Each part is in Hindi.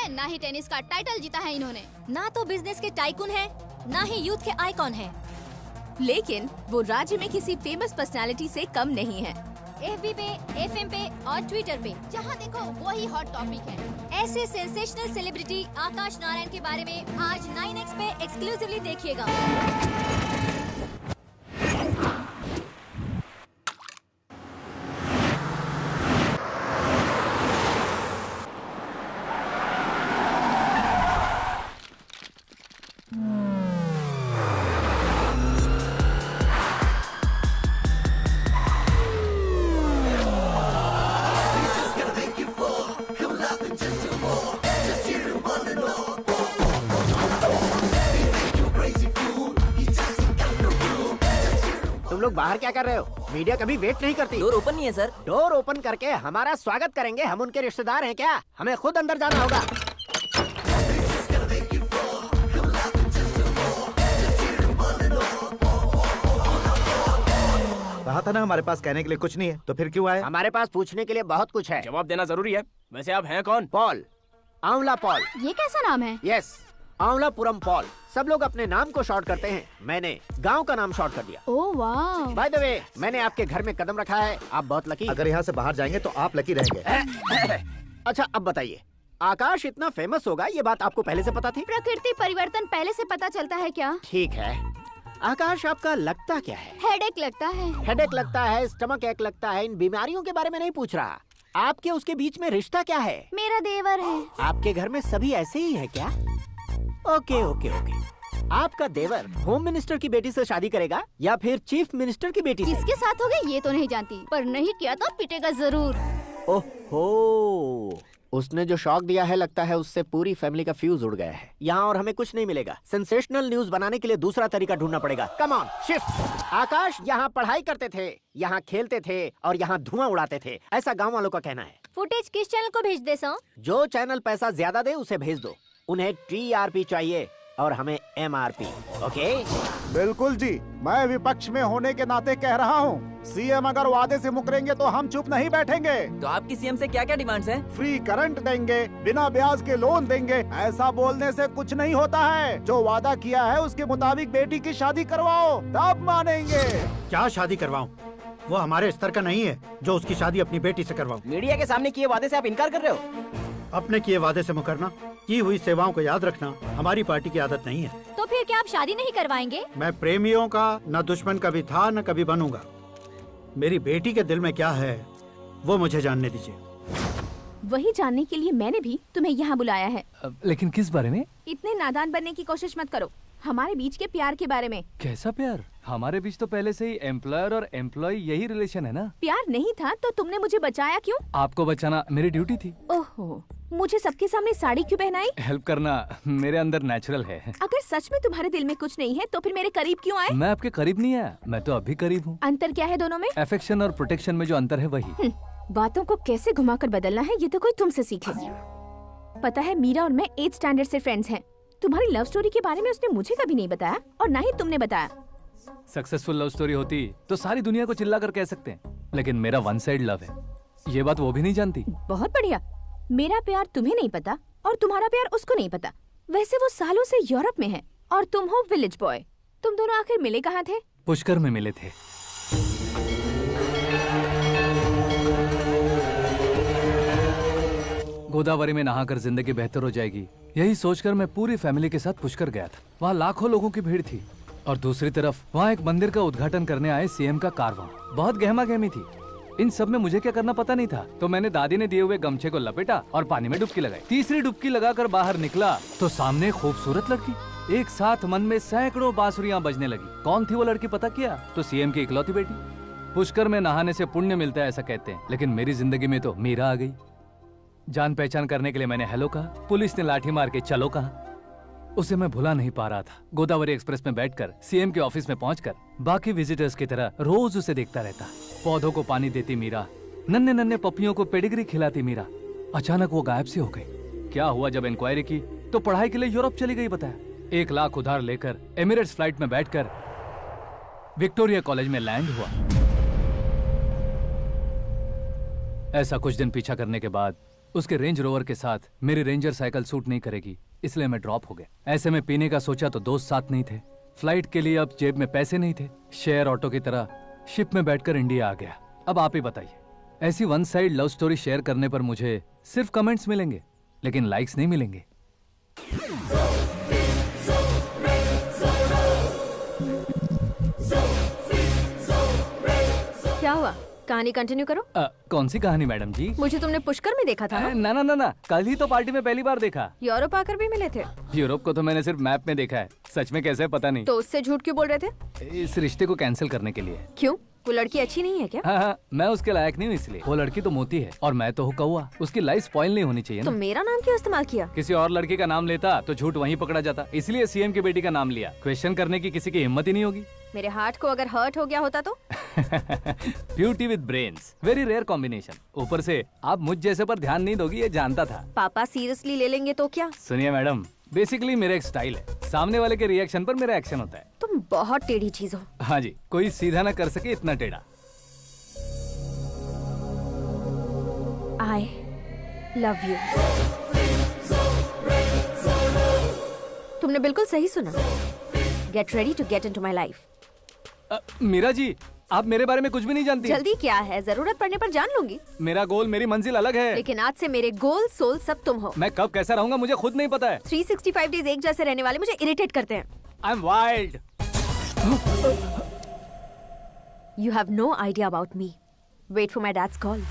ना ही टेनिस का टाइटल जीता है इन्होंने। ना तो बिजनेस के टाइकून है, ना ही यूथ के आइकॉन है। लेकिन वो राज्य में किसी फेमस पर्सनालिटी से कम नहीं है। FB पे, FM पे और ट्विटर पे जहाँ देखो वही हॉट टॉपिक है। ऐसे सेंसेशनल सेलिब्रिटी आकाश नारायण के बारे में आज 9X पे एक्सक्लूसिवली देखिएगा। तुम लोग बाहर क्या कर रहे हो? मीडिया कभी वेट नहीं करती। डोर ओपन नहीं है सर। डोर ओपन करके हमारा स्वागत करेंगे? हम उनके रिश्तेदार हैं क्या? हमें खुद अंदर जाना होगा। कहा था ना हमारे पास कहने के लिए कुछ नहीं है, तो फिर क्यों आए? हमारे पास पूछने के लिए बहुत कुछ है। जवाब देना जरूरी है। वैसे आप हैं कौन? पॉल, आंवला पॉल। ये कैसा नाम है? Yes, Anvalapuram Paul. सब लोग अपने नाम को शॉर्ट करते हैं, मैंने गांव का नाम शॉर्ट कर दिया। ओह वाह। बाय द वे, मैंने आपके घर में कदम रखा है, आप बहुत लकी। अगर यहाँ से बाहर जाएंगे तो आप लकी रहेंगे। अच्छा अब बताइए, आकाश इतना फेमस होगा ये बात आपको पहले से पता थी? प्रकृति परिवर्तन पहले से पता चलता है क्या? ठीक है, आकाश आपका लगता क्या है? हेडेक लगता है। हेडेक लगता है, स्टमक एक लगता है, इन बीमारियों के बारे में नहीं पूछ रहा। आपके उसके बीच में रिश्ता क्या है? मेरा देवर है। आपके घर में सभी ऐसे ही है क्या? Okay okay okay. आपका देवर होम मिनिस्टर की बेटी से शादी करेगा या फिर चीफ मिनिस्टर की बेटी से? किसके साथ होगा ये तो नहीं जानती, पर नहीं किया तो पिटेगा जरूर। ओहो, उसने जो शॉक दिया है लगता है उससे पूरी फैमिली का फ्यूज उड़ गया है। यहाँ और हमें कुछ नहीं मिलेगा। सेंसेशनल न्यूज बनाने के लिए दूसरा तरीका ढूंढना पड़ेगा। Come on, shift. आकाश यहाँ पढ़ाई करते थे, यहाँ खेलते थे और यहाँ धुआं उड़ाते थे, ऐसा गाँव वालों का कहना है। फुटेज किस चैनल को भेज दे सो? जो चैनल पैसा ज्यादा दे उसे भेज दो। उन्हें TRP चाहिए और हमें MRP। ओके? बिल्कुल जी, मैं विपक्ष में होने के नाते कह रहा हूँ, सीएम अगर वादे से मुकरेंगे तो हम चुप नहीं बैठेंगे। तो आपकी सीएम से क्या क्या डिमांड्स हैं? फ्री करंट देंगे, बिना ब्याज के लोन देंगे। ऐसा बोलने से कुछ नहीं होता है। जो वादा किया है उसके मुताबिक बेटी की शादी करवाओ, तब मानेंगे। क्या शादी करवाऊं? वो हमारे स्तर का नहीं है जो उसकी शादी अपनी बेटी से करवाऊं। मीडिया के सामने किए वादे से आप इनकार कर रहे हो? अपने किए वादे से मुकरना, की हुई सेवाओं को याद रखना हमारी पार्टी की आदत नहीं है। तो फिर क्या आप शादी नहीं करवाएंगे? मैं प्रेमियों का न दुश्मन कभी था न कभी बनूंगा। मेरी बेटी के दिल में क्या है वो मुझे जानने दीजिए। वही जानने के लिए मैंने भी तुम्हें यहाँ बुलाया है। लेकिन किस बारे में? इतने नादान बनने की कोशिश मत करो। हमारे बीच के प्यार के बारे में। कैसा प्यार? हमारे बीच तो पहले से ही एम्प्लॉयर और एम्प्लॉय यही रिलेशन है ना। प्यार नहीं था तो तुमने मुझे बचाया क्यों? आपको बचाना मेरी ड्यूटी थी। ओहो, मुझे सबके सामने साड़ी क्यों पहनाई? हेल्प करना मेरे अंदर नेचुरल है। अगर सच में तुम्हारे दिल में कुछ नहीं है तो फिर मेरे करीब क्यों आए? मैं आपके करीब नहीं आया, मैं तो अभी करीब हूँ। अंतर क्या है दोनों में? अफेक्शन और प्रोटेक्शन में जो अंतर है वही। बातों को कैसे घुमाकर बदलना है ये तो कोई तुमसे सीखे। पता है, मीरा और मैं 8th स्टैंडर्ड से फ्रेंड्स हैं। तुम्हारी लव स्टोरी के बारे में उसने मुझे कभी नहीं बताया और ना ही तुमने बताया। सक्सेसफुल लव स्टोरी होती तो सारी दुनिया को चिल्ला कर कह सकते हैं, लेकिन मेरा वन साइड लव है, ये बात वो भी नहीं जानती। बहुत बढ़िया। मेरा प्यार तुम्हें नहीं पता और तुम्हारा प्यार उसको नहीं पता। वैसे वो सालों से यूरोप में है और तुम हो विलेज बॉय। तुम दोनों आखिर मिले कहाँ थे? पुष्कर में मिले थे। गोदावरी में नहाकर जिंदगी बेहतर हो जाएगी, यही सोचकर मैं पूरी फैमिली के साथ पुष्कर गया था। वहाँ लाखों लोगों की भीड़ थी और दूसरी तरफ वहाँ एक मंदिर का उद्घाटन करने आए सीएम का कारवां। बहुत गहमा गहमी थी। इन सब में मुझे क्या करना पता नहीं था, तो मैंने दादी ने दिए हुए गमछे को लपेटा और पानी में डुबकी लगाई। तीसरी डुबकी लगाकर बाहर निकला तो सामने खूबसूरत लड़की। एक साथ मन में सैकड़ों बांसुरियां बजने लगी। कौन थी वो लड़की पता किया? तो सीएम की इकलौती बेटी। पुष्कर में नहाने से पुण्य मिलता है ऐसा कहते हैं, लेकिन मेरी जिंदगी में तो मीरा आ गई। जान पहचान करने के लिए मैंने हेलो कहा, पुलिस ने लाठी मार के चलो कहा। उसे मैं भुला नहीं पा रहा था। गोदावरी एक्सप्रेस में बैठकर सीएम के ऑफिस में पहुंचकर बाकी विजिटर्स की तरह रोज उसे देखता रहता। पौधों को पानी देती मीरा, नन्हे नन्हे पपियों को पेडिग्री खिलाती मीरा। अचानक वो गायब सी हो गई। क्या हुआ? जब इंक्वायरी की तो पढ़ाई के लिए यूरोप चली गई बताया। 1 लाख उधार लेकर एमिरेट्स फ्लाइट में बैठकर विक्टोरिया कॉलेज में लैंड हुआ। ऐसा कुछ दिन पीछा करने के बाद उसके रेंज रोवर के साथ मेरी रेंजर साइकिल सूट नहीं करेगी, इसलिए मैं ड्रॉप हो गया। ऐसे में पीने का सोचा तो दोस्त साथ नहीं थे, फ्लाइट के लिए अब जेब में पैसे नहीं थे, शेयर ऑटो की तरह शिप में बैठकर इंडिया आ गया। अब आप ही बताइए, ऐसी one side love story share करने पर मुझे सिर्फ कमेंट्स मिलेंगे लेकिन लाइक्स नहीं मिलेंगे। क्या हुआ? कहानी कंटिन्यू करो। कौन सी कहानी मैडम जी? मुझे तुमने पुष्कर में देखा था ना? ना, कल ही तो पार्टी में पहली बार देखा। यूरोप आकर भी मिले थे? यूरोप को तो मैंने सिर्फ मैप में देखा है, सच में कैसे पता नहीं। तो उससे झूठ क्यों बोल रहे थे? इस रिश्ते को कैंसिल करने के लिए। क्यों? वो लड़की अच्छी नहीं है क्या? हाँ, मैं उसके लायक नहीं हूँ इसलिए। वो लड़की तो मोती है और मैं तो हूँ कौवा, उसकी लाइफ स्पॉइल नहीं होनी चाहिए तो ना। मेरा नाम क्यों इस्तेमाल किया? किसी और लड़की का नाम लेता तो झूठ वहीं पकड़ा जाता, इसलिए सीएम की बेटी का नाम लिया। क्वेश्चन करने की किसी की हिम्मत ही नहीं होगी। मेरे हार्ट को अगर हर्ट हो गया होता तो? Beauty with brains, very rare combination. ऊपर से आप मुझ जैसे पर ध्यान नहीं दोगी ये जानता था। पापा सीरियसली ले लेंगे तो क्या? सुनिए मैडम, बेसिकली मेरा एक स्टाइल है, सामने वाले के रिएक्शन पर मेरा एक्शन होता है। तुम बहुत टेढ़ी चीज हो। हाँ जी, कोई सीधा ना कर सके इतना टेढ़ा। I love you। तुमने बिल्कुल सही सुना। Get ready to get into my life। Meera ji, आप मेरे बारे में कुछ भी नहीं जानती। जल्दी क्या है, जरूरत पड़ने पर जान लूंगी। मेरा गोल, मेरी मंजिल अलग है। लेकिन आज से मेरे गोल सोल सब तुम हो। मैं कब कैसा रहूंगा मुझे खुद नहीं पता है। 365 डेज एक जैसे रहने वाले मुझे इरिटेट करते हैं। I am wild. You have no idea about me। Wait for my dad's call।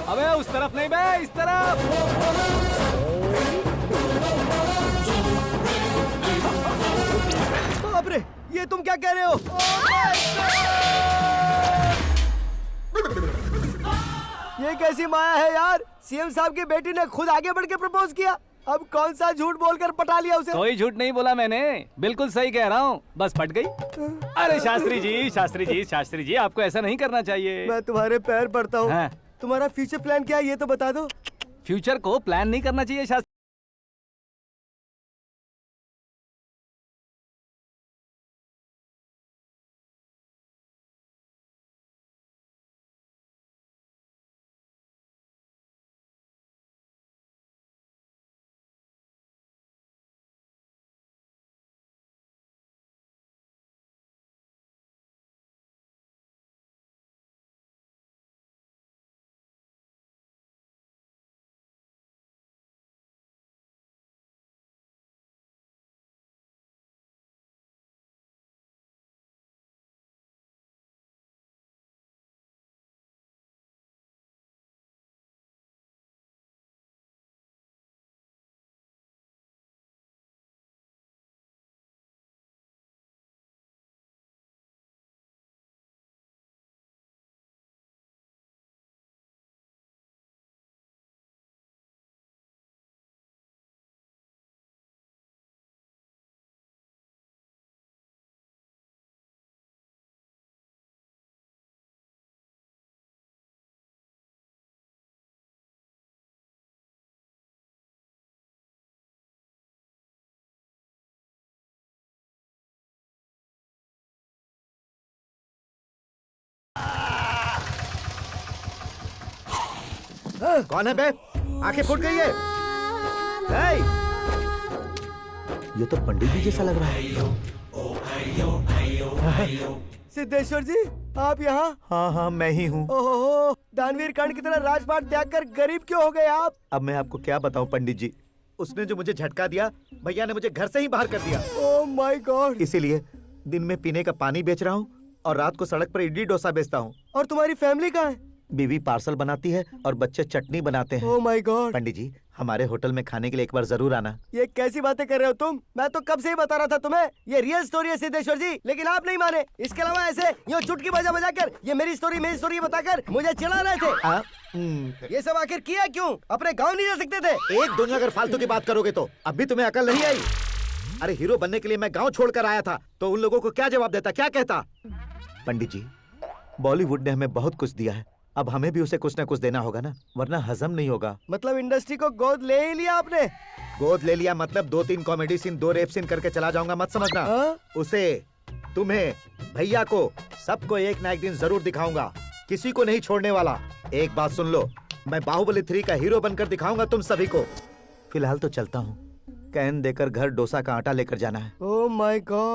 अबे उस तरफ नहीं बे, इस तरफ। बाप रे, ये तुम क्या कह रहे हो? ये कैसी माया है यार? सीएम साहब की बेटी ने खुद आगे बढ़ के प्रपोज किया। अब कौन सा झूठ बोलकर पटा लिया उसे? कोई झूठ नहीं बोला मैंने, बिल्कुल सही कह रहा हूँ, बस फट गई। अरे शास्त्री जी, आपको ऐसा नहीं करना चाहिए। मैं तुम्हारे पैर पड़ता हूँ। हाँ। तुम्हारा फ्यूचर प्लान क्या है ये तो बता दो। फ्यूचर को प्लान नहीं करना चाहिए शास्त्री। कौन है बे? आंखें फूट गई है। हे! ये तो पंडित जी जैसा लग रहा है। सिद्धेश्वर जी, आप यहाँ? हाँ, मैं ही हूँ। ओहो, दानवीर कर्ण की तरह राजपाट त्याग कर गरीब क्यों हो गए आप? अब मैं आपको क्या बताऊँ पंडित जी, उसने जो मुझे झटका दिया, भैया ने मुझे घर से ही बाहर कर दिया। Oh my God. इसीलिए दिन में पीने का पानी बेच रहा हूँ और रात को सड़क पर इडली डोसा बेचता हूँ। और तुम्हारी फैमिली कहाँ है? बीवी पार्सल बनाती है और बच्चे चटनी बनाते हैं। Oh my God. पंडित जी, हमारे होटल में खाने के लिए एक बार जरूर आना। ये कैसी बातें कर रहे हो तुम? मैं तो कब से ही बता रहा था तुम्हें, ये रियल स्टोरी है सिद्धेश्वर जी, लेकिन आप नहीं माने। इसके अलावा ऐसे यूँ चुटकी बजा बजा कर ये मेरी स्टोरी बताकर मुझे चिढ़ा रहे थे। ये सब आखिर किया क्यों? अपने गांव नहीं जा सकते थे? एक दुनिया अगर फालतू की बात करोगे तो अब भी तुम्हें अकल नहीं आई? अरे हीरो बनने के लिए मैं गांव छोड़कर आया था, तो उन लोगों को क्या जवाब देता, क्या कहता? पंडित जी, बॉलीवुड ने हमें बहुत कुछ दिया है, अब हमें भी उसे कुछ न कुछ देना होगा ना, वरना हजम नहीं होगा। मतलब इंडस्ट्री को गोद ले ही लिया आपने? गोद ले लिया मतलब 2-3 कॉमेडी सीन, 2 रेप सीन करके चला जाऊंगा मत समझना। उसे, तुम्हें, भैया को, सबको एक ना एक दिन जरूर दिखाऊंगा, किसी को नहीं छोड़ने वाला। एक बात सुन लो, मैं बाहुबली 3 का हीरो बनकर दिखाऊंगा तुम सभी को। फिलहाल तो चलता हूँ, कैन देकर घर डोसा का आटा लेकर जाना है। Oh my God.